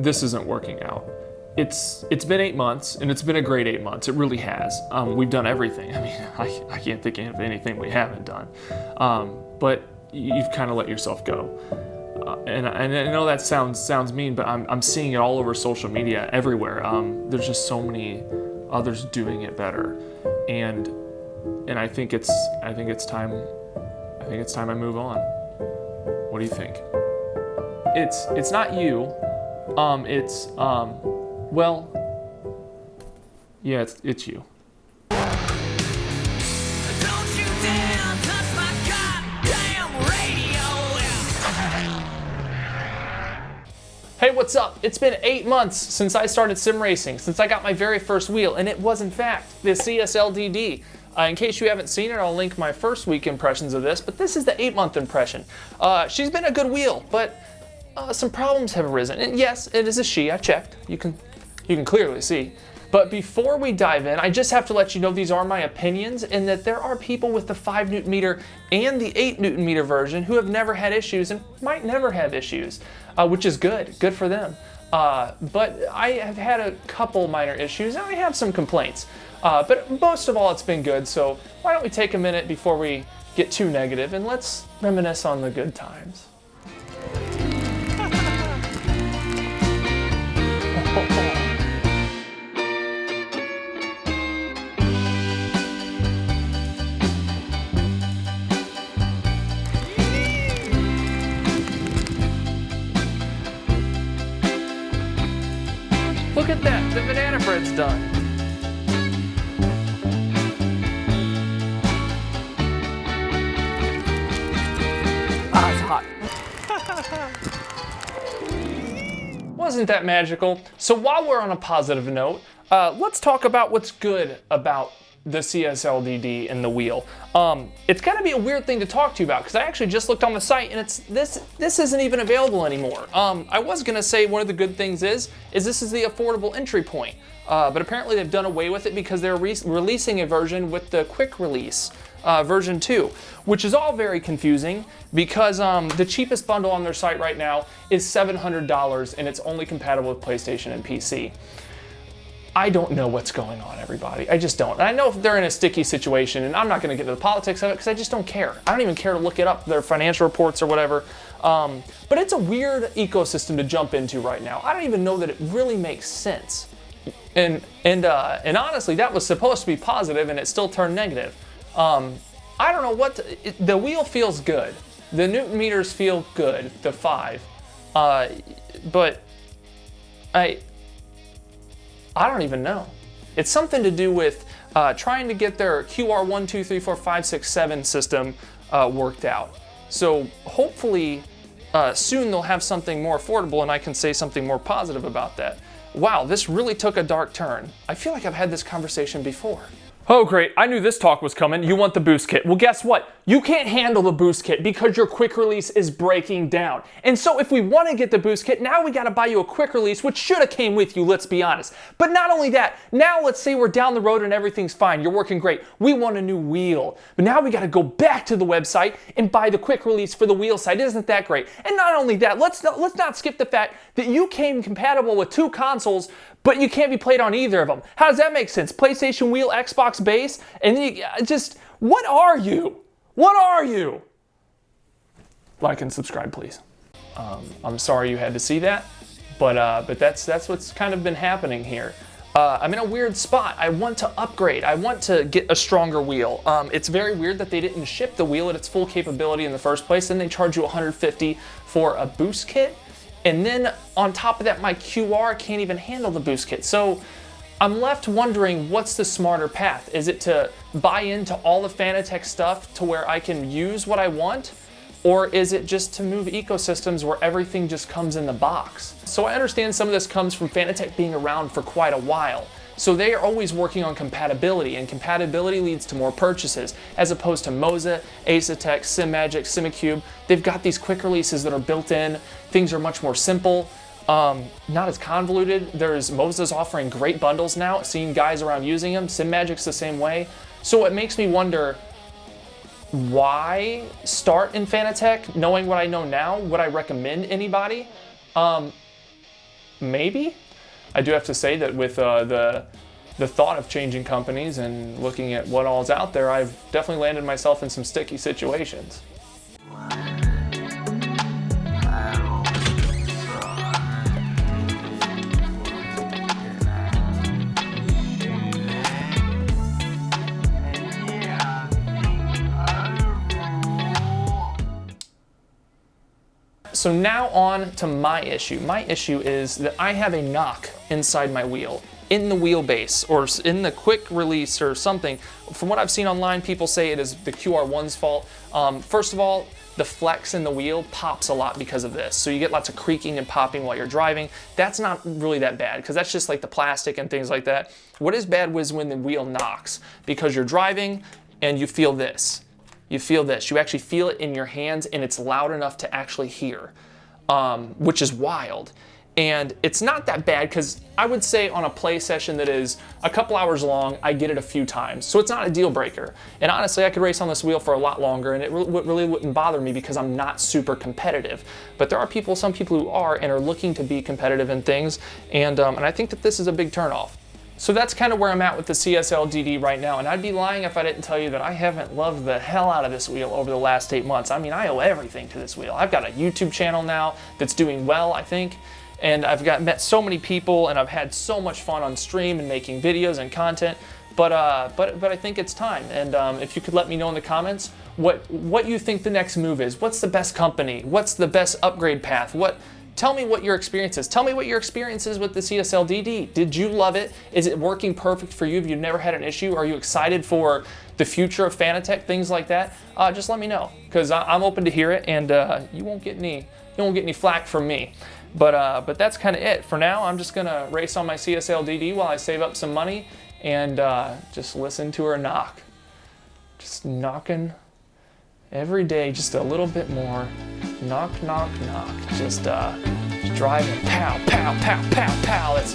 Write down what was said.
this isn't working out. It's been 8 months, and it's been a great 8 months. It really has. We've done everything. I mean, I can't think of anything we haven't done. But you've kind of let yourself go. And I know that sounds mean, but I'm seeing it all over social media, everywhere. There's just so many others doing it better, and I think it's time. I think it's time I move on. What do you think? It's not you. Well, yeah, it's you. Hey, what's up? It's been 8 months since I started sim racing, since I got my very first wheel, and it was in fact the CSL DD. In case you haven't seen it, I'll link my first week impressions of this, but this is the 8-month impression. She's been a good wheel, but some problems have arisen. And yes, it is a she, I checked. You can clearly see. But before we dive in, I just have to let you know these are my opinions, and that there are people with the 5 Newton meter and the 8 Newton meter version who have never had issues and might never have issues, which is good for them. But I have had a couple minor issues, and I have some complaints. But most of all, it's been good, so why don't we take a minute before we get too negative, and let's reminisce on the good times. Look at that, the banana bread's done. Ah, it's hot. Wasn't that magical? So while we're on a positive note, let's talk about what's good about the CSL DD and the wheel. It's gonna be a weird thing to talk to you about because I actually just looked on the site and this isn't even available anymore. I was gonna say one of the good things is this is the affordable entry point, but apparently they've done away with it because they're releasing a version with the quick release, version 2, which is all very confusing because the cheapest bundle on their site right now is $700 and it's only compatible with PlayStation and PC. I don't know what's going on, everybody. I just don't. And I know if they're in a sticky situation, and I'm not going to get into the politics of it because I just don't care. I don't even care to look it up, their financial reports or whatever. But it's a weird ecosystem to jump into right now. I don't even know that it really makes sense. And honestly, that was supposed to be positive, and it still turned negative. I don't know what the wheel feels good. The Newton meters feel good. The 5, but I don't even know. It's something to do with trying to get their QR 1, 2, 3, 4, 5, 6, 7 system worked out. So hopefully soon they'll have something more affordable and I can say something more positive about that. Wow, this really took a dark turn. I feel like I've had this conversation before. Oh great, I knew this talk was coming. You want the boost kit. Well, guess what? You can't handle the boost kit because your quick release is breaking down. And so if we want to get the boost kit, now we got to buy you a quick release, which should have came with you, let's be honest. But not only that, now let's say we're down the road and everything's fine. You're working great. We want a new wheel. But now we got to go back to the website and buy the quick release for the wheel side. Isn't that great? And not only that, let's not skip the fact that you came compatible with 2 consoles, but you can't be played on either of them. How does that make sense? PlayStation wheel, Xbox base, and then you just, what are you? What are you? Like and subscribe, please. I'm sorry you had to see that, but that's what's kind of been happening here. I'm in a weird spot. I want to upgrade. I want to get a stronger wheel. It's very weird that they didn't ship the wheel at its full capability in the first place, and they charge you $150 for a boost kit. And then on top of that, my QR can't even handle the boost kit. So I'm left wondering, what's the smarter path? Is it to buy into all the Fanatec stuff to where I can use what I want? Or is it just to move ecosystems where everything just comes in the box? So I understand some of this comes from Fanatec being around for quite a while. So they are always working on compatibility, and compatibility leads to more purchases, as opposed to Moza, Asetek, SimMagic, SimiCube. They've got these quick releases that are built in. Things are much more simple, not as convoluted. Moza's offering great bundles now, seeing guys around using them. SimMagic's the same way. So it makes me wonder, why start in Fanatec? Knowing what I know now, would I recommend anybody? maybe. I do have to say that with the thought of changing companies and looking at what all's out there, I've definitely landed myself in some sticky situations. So now on to my issue. My issue is that I have a knock inside my wheel, in the wheelbase, or in the quick release or something. From what I've seen online, people say it is the QR1's fault. First of all, the flex in the wheel pops a lot because of this. So you get lots of creaking and popping while you're driving. That's not really that bad, because that's just like the plastic and things like that. What is bad was when the wheel knocks, because you're driving and you feel this. You feel this. You actually feel it in your hands, and it's loud enough to actually hear, which is wild. And it's not that bad, because I would say on a play session that is a couple hours long, I get it a few times. So it's not a deal breaker. And honestly, I could race on this wheel for a lot longer, and it really wouldn't bother me because I'm not super competitive. But there are people, some people who are and are looking to be competitive in things, and I think that this is a big turnoff. So that's kind of where I'm at with the CSL DD right now, and I'd be lying if I didn't tell you that I haven't loved the hell out of this wheel over the last 8 months. I mean, I owe everything to this wheel. I've got a YouTube channel now that's doing well, I think, and I've met so many people, and I've had so much fun on stream and making videos and content, but I think it's time. And if you could let me know in the comments what you think the next move is. What's the best company? What's the best upgrade path? Tell me what your experience is. Tell me what your experience is with the CSL DD. Did you love it? Is it working perfect for you? Have you never had an issue? Are you excited for the future of Fanatec, things like that? Just let me know, because I'm open to hear it, and you won't get any flack from me. But that's kind of it. For now, I'm just gonna race on my CSL DD while I save up some money and just listen to her knock. Just knocking every day, just a little bit more. Knock, knock, knock. Just driving, pow, pow, pow, pow, pow. It's